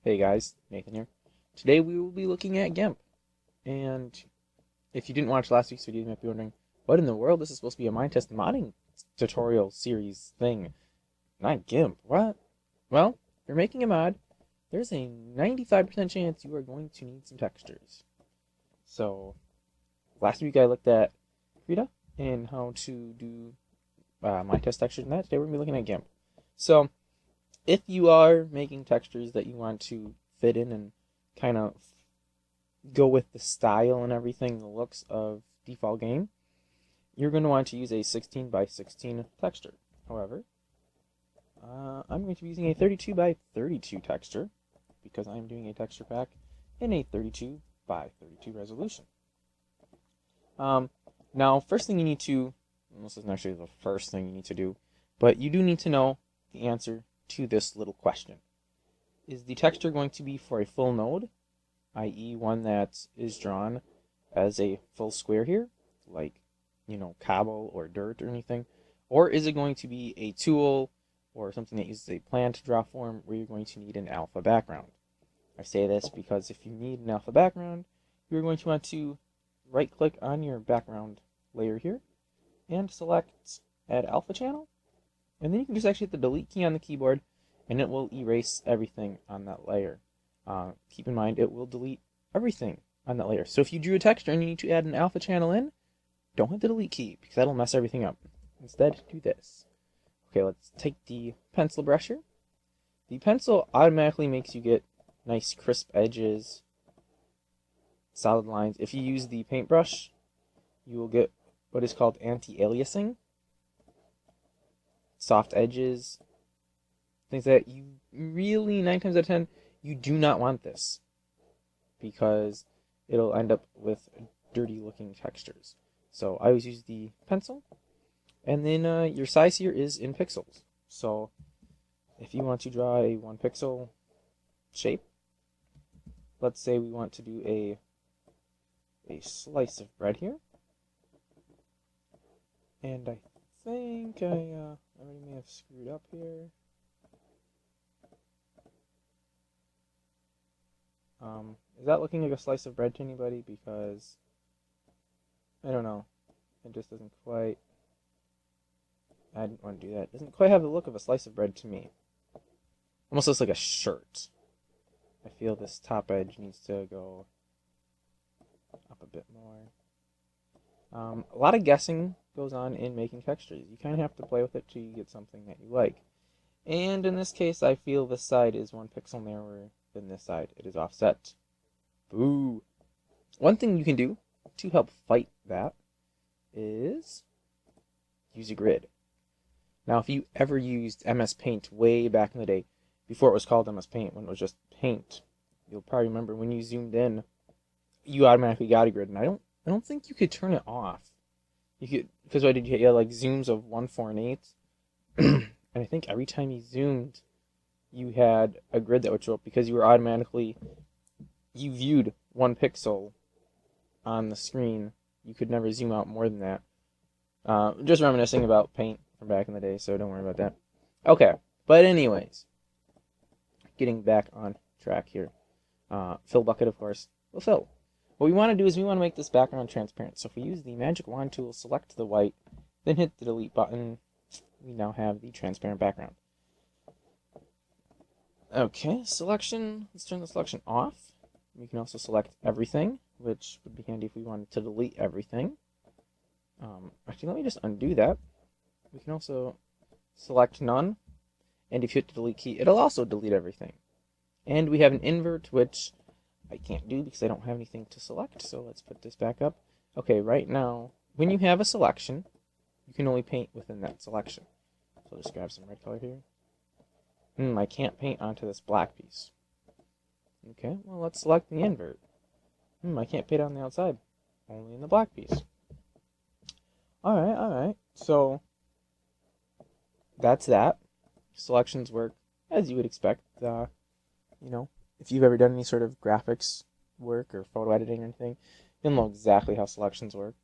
Hey guys, Nathan here. Today we will be looking at GIMP. And if you didn't watch last week's video, you might be wondering, what in the world? This is supposed to be a Minetest modding tutorial series thing. Not GIMP. What? Well, if you're making a mod, there's a 95% chance you are going to need some textures. So, last week I looked at Krita and how to do Minetest textures and that. Today we're going to be looking at GIMP. So, if you are making textures that you want to fit in and kind of go with the style and everything, the looks of default game, you're going to want to use a 16 by 16 texture. However, I'm going to be using a 32 by 32 texture because I'm doing a texture pack in a 32 by 32 resolution. Now, first thing you need to, this isn't actually the first thing you need to do, but you do need to know the answer to this little question. Is the texture going to be for a full node, i.e. one that is drawn as a full square here, like, cobble or dirt or anything? Or is it going to be a tool or something that uses a plan to draw form where you're going to need an alpha background? I say this because if you need an alpha background, you're going to want to right-click on your background layer here and select Add Alpha Channel. And then you can just actually hit the delete key on the keyboard and it will erase everything on that layer. Keep in mind, it will delete everything on that layer. So if you drew a texture and you need to add an alpha channel in, don't hit the delete key because that'll mess everything up. Instead, do this. Okay, let's take the pencil brush here. The pencil automatically makes you get nice crisp edges, solid lines. If you use the paintbrush, you will get what is called anti-aliasing. Soft edges, things that you really, 9 times out of 10, you do not want this because it'll end up with dirty looking textures. So I always use the pencil, and then your size here is in pixels. So if you want to draw a 1 pixel shape, let's say we want to do a slice of bread here, and I think I already may have screwed up here. Is that looking like a slice of bread to anybody? Because I don't know. It just doesn't quite. I didn't want to do that. It doesn't quite have the look of a slice of bread to me. Almost looks like a shirt. I feel this top edge needs to go up a bit more. A lot of guessing goes on in making textures. You kind of have to play with it till you get something that you like. And in this case, I feel this side is 1 pixel narrower than this side. It is offset. Boo! One thing you can do to help fight that is use a grid. Now, if you ever used MS Paint way back in the day, before it was called MS Paint, when it was just Paint, you'll probably remember when you zoomed in, you automatically got a grid, and I don't think you could turn it off. You could, because what did you had like zooms of 1, 4, and 8, and I think every time you zoomed, you had a grid that would show up because you were automatically, you viewed 1 pixel on the screen. You could never zoom out more than that. Just reminiscing about Paint from back in the day, so don't worry about that. Okay, but anyways, getting back on track here. Fill bucket, of course, will fill. What we want to do is we want to make this background transparent. So if we use the magic wand tool, select the white, then hit the delete button, we now have the transparent background. Okay, selection. Let's turn the selection off. We can also select everything, which would be handy if we wanted to delete everything. Actually, let me just undo that. We can also select none, and if you hit the delete key, it'll also delete everything. And we have an invert, which I can't do because I don't have anything to select, so let's put this back up. Okay, right now, when you have a selection, you can only paint within that selection. So I'll just grab some red color here. I can't paint onto this black piece. Okay, well, let's select the invert. I can't paint on the outside, only in the black piece. Alright, so that's that. Selections work as you would expect. If you've ever done any sort of graphics work or photo editing or anything, you'll know exactly how selections work.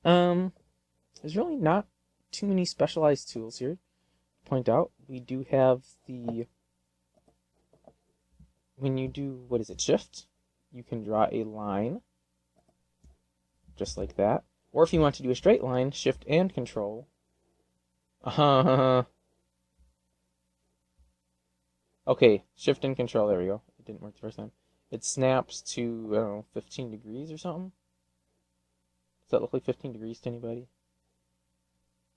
There's really not too many specialized tools here to point out. We do have the when you do, what is it, shift, you can draw a line, just like that. Or if you want to do a straight line, shift and control. Okay, shift and control, there we go. It didn't work the first time. It snaps to, I don't know, 15 degrees or something. Does that look like 15 degrees to anybody?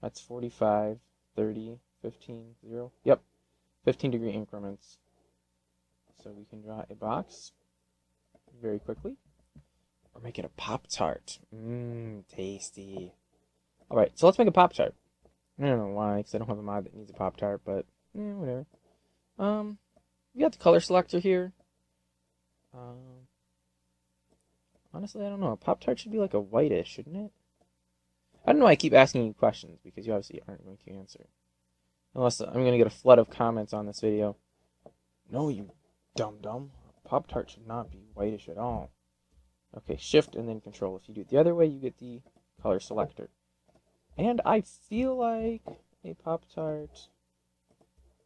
That's 45, 30, 15, 0. Yep, 15-degree increments. So we can draw a box very quickly. Or make it a Pop-Tart. Tasty. Alright, so let's make a Pop-Tart. I don't know why, because I don't have a mod that needs a Pop-Tart, but whatever. We got the color selector here. Honestly, I don't know. A Pop-Tart should be like a whitish, shouldn't it? I don't know why I keep asking you questions, because you obviously aren't going to answer. Unless I'm going to get a flood of comments on this video. No, you dum-dum. Pop-Tart should not be whitish at all. Okay, shift and then control. If you do it the other way, you get the color selector. And I feel like a Pop-Tart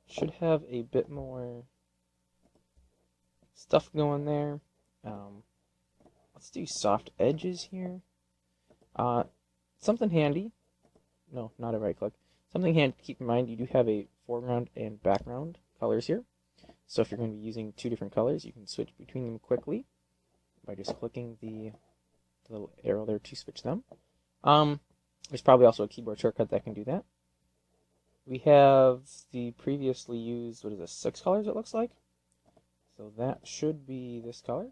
should have a bit more stuff going there. Let's do soft edges here. Something handy. No, not a right click. Something handy to keep in mind, you do have a foreground and background colors here. So if you're going to be using two different colors, you can switch between them quickly by just clicking the little arrow there to switch them. There's probably also a keyboard shortcut that can do that. We have the previously used, what is this, 6 colors it looks like? So that should be this color.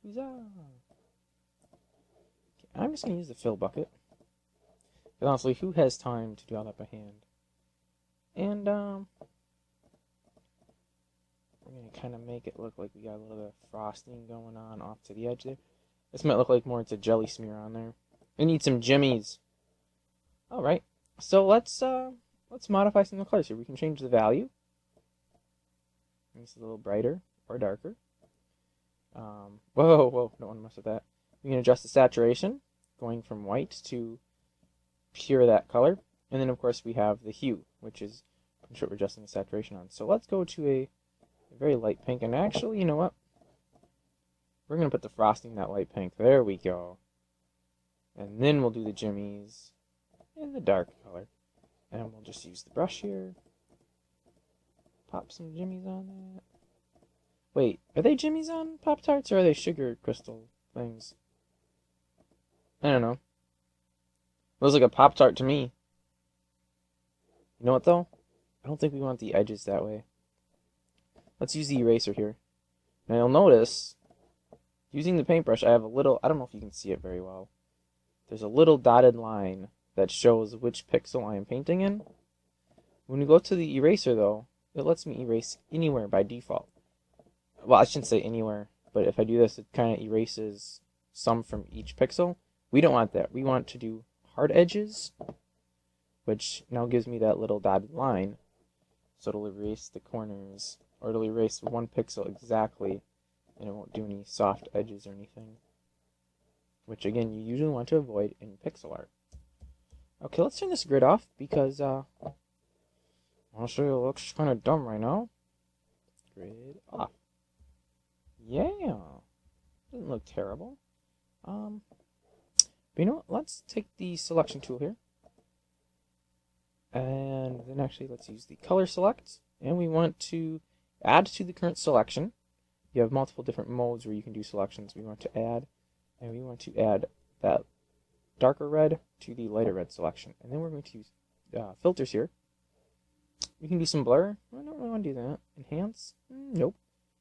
Huzzah! Okay, I'm just going to use the fill bucket. Because honestly, who has time to do all that by hand? And, we're going to kind of make it look like we got a little bit of frosting going on off to the edge there. This might look like more it's a jelly smear on there. We need some jimmies. Alright, so let's modify some of the colors here. We can change the value. It's a little brighter or darker. Whoa, don't want to mess with that. We can adjust the saturation, going from white to pure that color. And then, of course, we have the hue, which is what we're adjusting the saturation on. So let's go to a very light pink. And actually, you know what? We're going to put the frosting in that light pink. There we go. And then we'll do the jimmies in the dark color. And we'll just use the brush here. Pop some jimmies on that. Wait, are they jimmies on Pop-Tarts or are they sugar crystal things? I don't know. Looks like a Pop-Tart to me. You know what though? I don't think we want the edges that way. Let's use the eraser here. Now you'll notice, using the paintbrush, I have a little, I don't know if you can see it very well. There's a little dotted line that shows which pixel I am painting in. When we go to the eraser though, it lets me erase anywhere by default. Well, I shouldn't say anywhere, but if I do this, it kind of erases some from each pixel. We don't want that. We want to do hard edges, which now gives me that little dotted line. So it'll erase the corners, or it'll erase one pixel exactly, and it won't do any soft edges or anything. Which, again, you usually want to avoid in pixel art. Okay, let's turn this grid off, because, honestly, it looks kind of dumb right now. Grid off. Yeah, doesn't look terrible. But you know what? Let's take the selection tool here, and then actually let's use the color select, and we want to add to the current selection. You have multiple different modes where you can do selections. We want to add, and we want to add that darker red to the lighter red selection, and then we're going to use filters here. We can do some blur. I don't really want to do that. Enhance? Nope.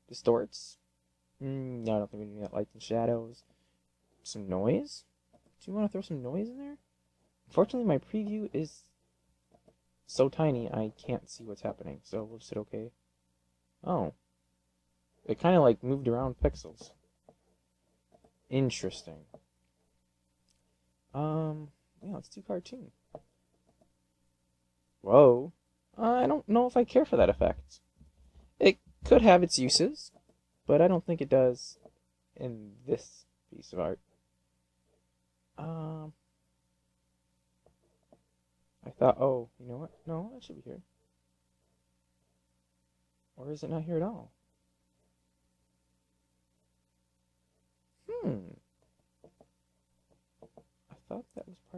Distorts? No, I don't think we need that. Lights and shadows. Some noise? Do you want to throw some noise in there? Unfortunately, my preview is so tiny I can't see what's happening, so we'll just hit OK. Oh. It kind of like moved around pixels. Interesting. Yeah, let's do cartoon. Whoa. I don't know if I care for that effect. It could have its uses, but I don't think it does in this piece of art. I thought, oh, you know what? No, that should be here. Or is it not here at all?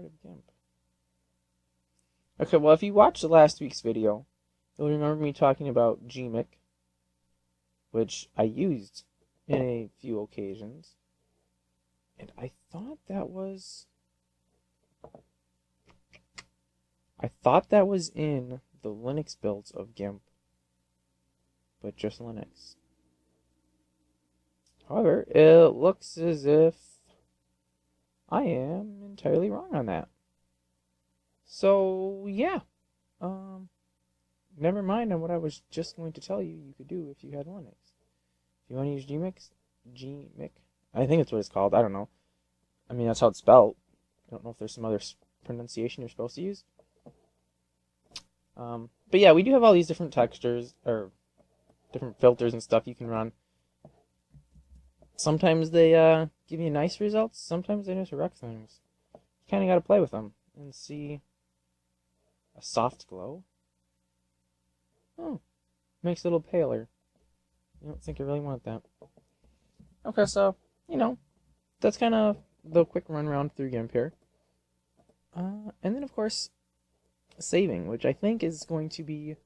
part of GIMP? Okay, well, if you watched the last week's video, you'll remember me talking about GMIC, which I used in a few occasions. And I thought that was in the Linux builds of GIMP, but just Linux. However, it looks as if I am entirely wrong on that. So, yeah. Never mind on what I was just going to tell you you could do if you had Linux. If you want to use GMIC, I think it's what it's called. I don't know. I mean, that's how it's spelled. I don't know if there's some other pronunciation you're supposed to use. But yeah, we do have all these different textures, or different filters and stuff you can run. Sometimes they give you nice results. Sometimes they just wreck things. You kind of got to play with them and see. A soft glow. Oh, makes it a little paler. I don't think I really want that. Okay, so, that's kind of the quick run around through GIMP here. And then, of course, saving, which I think is going to be...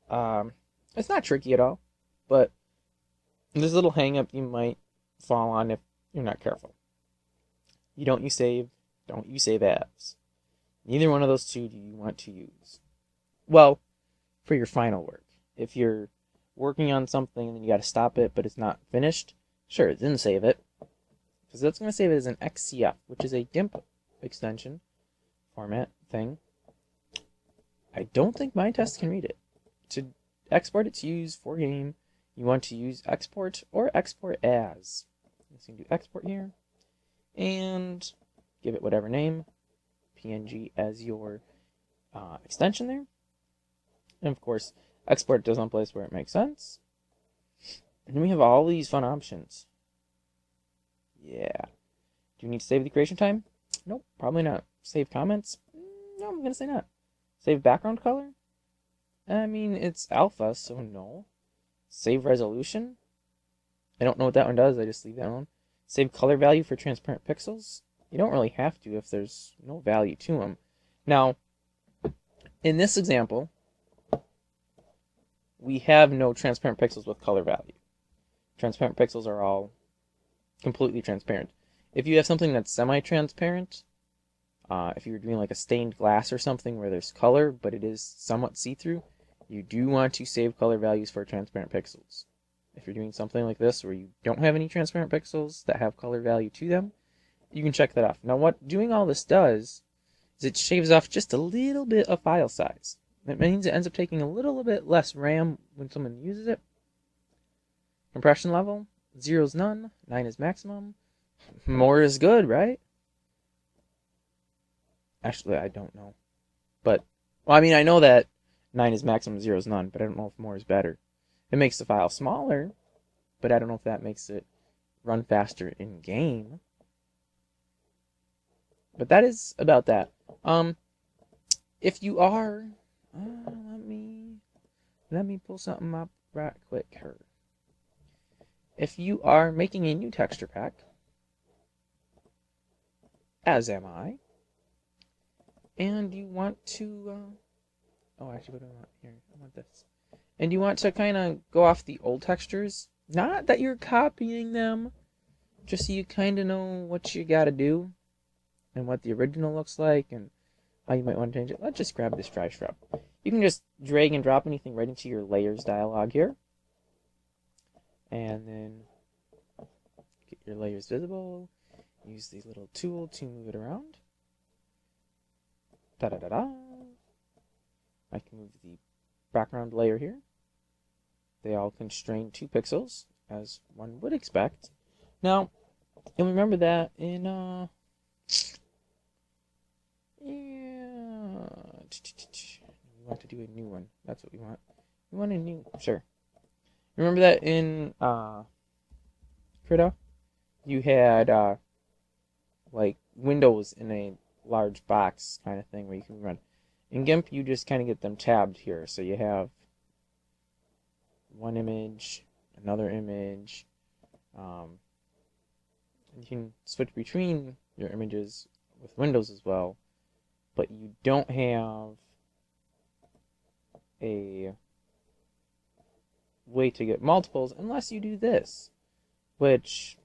it's not tricky at all, but there's a little hang-up you might fall on if you're not careful. You don't use save, don't use save as. Neither one of those two do you want to use. Well, for your final work. If you're working on something and then you got to stop it, but it's not finished, sure, then save it. Because that's going to save it as an XCF, which is a GIMP extension format thing. I don't think Minetest can read it. To export it to use for game, you want to use export or export as. So you can do export here and give it whatever name. PNG as your extension there. And of course, export to some place where it makes sense. And then we have all these fun options. Yeah. Do you need to save the creation time? Nope, probably not. Save comments? No, I'm going to say not. Save background color? I mean, it's alpha, so no. Save resolution? I don't know what that one does. I just leave that alone. Save color value for transparent pixels? You don't really have to if there's no value to them. Now, in this example, we have no transparent pixels with color value. Transparent pixels are all completely transparent. If you have something that's semi-transparent, if you're doing like a stained glass or something where there's color, but it is somewhat see-through, you do want to save color values for transparent pixels. If you're doing something like this where you don't have any transparent pixels that have color value to them, you can check that off. Now, what doing all this does is it shaves off just a little bit of file size. That means it ends up taking a little bit less RAM when someone uses it. Compression level, 0 is none, 9 is maximum. More is good, right? Actually, I don't know. But, well, I mean, I know that 9 is maximum, 0 is none, but I don't know if more is better. It makes the file smaller, but I don't know if that makes it run faster in game. But that is about that. If you are, let me pull something up right quick here. If you are making a new texture pack, as am I, and you want to, actually, what do I want here? I want this. And you want to kind of go off the old textures, not that you're copying them, just so you kind of know what you got to do and what the original looks like and how you might want to change it. Let's just grab this dry shrub. You can just drag and drop anything right into your layers dialog here. And then get your layers visible. Use the little tool to move it around. Da-da-da-da. I can move the background layer here. They all constrain 2 pixels, as one would expect. Now, and remember that in, we want to do a new one. That's what we want. We want a new, sure. Remember that in, Krita, you had, like, windows in a large box kind of thing where you can run. In GIMP, you just kind of get them tabbed here. So you have one image, another image. You can switch between your images with Windows as well, but you don't have a way to get multiples unless you do this, which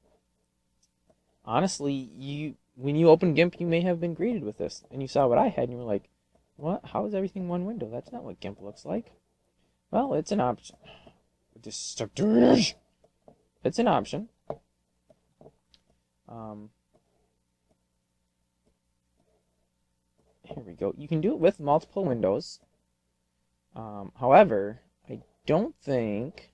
honestly, when you open GIMP, you may have been greeted with this, and you saw what I had, and you were like, what? How is everything one window? That's not what GIMP looks like. Well, it's an option. Destructors! It's an option. Here we go. You can do it with multiple windows. However, I don't think...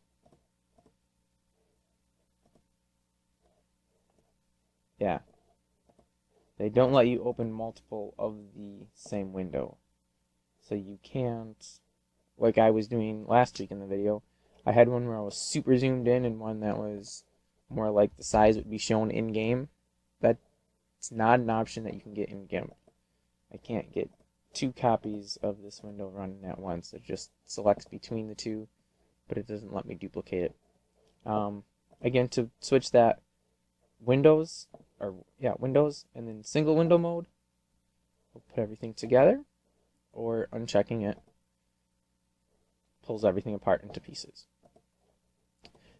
Yeah. They don't let you open multiple of the same window. So you can't... Like I was doing last week in the video, I had one where I was super zoomed in and one that was more like the size would be shown in-game. That's not an option that you can get in GIMP. I can't get 2 copies of this window running at once. It just selects between the 2, but it doesn't let me duplicate it. Again, to switch that Windows, and then single window mode, we'll put everything together, or unchecking it pulls everything apart into pieces.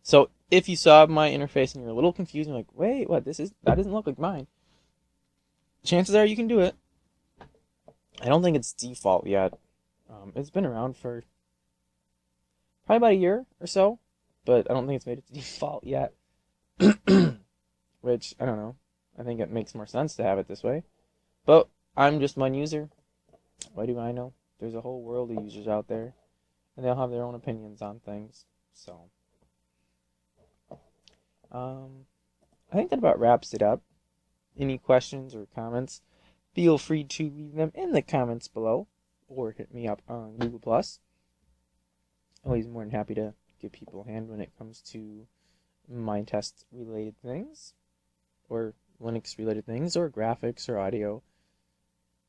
So if you saw my interface and you're a little confused, and you're like, wait, what? That doesn't look like mine. Chances are you can do it. I don't think it's default yet. It's been around for probably about a year or so, but I don't think it's made it to default yet. Which, I don't know. I think it makes more sense to have it this way. But I'm just one user. What do I know? There's a whole world of users out there, and they'll have their own opinions on things. So, I think that about wraps it up. Any questions or comments, feel free to leave them in the comments below, or hit me up on Google+. Always more than happy to give people a hand when it comes to Minetest related things, or Linux related things, or graphics, or audio.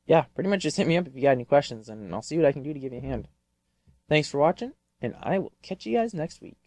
Yeah, pretty much just hit me up if you got any questions, and I'll see what I can do to give you a hand. Thanks for watching, and I will catch you guys next week.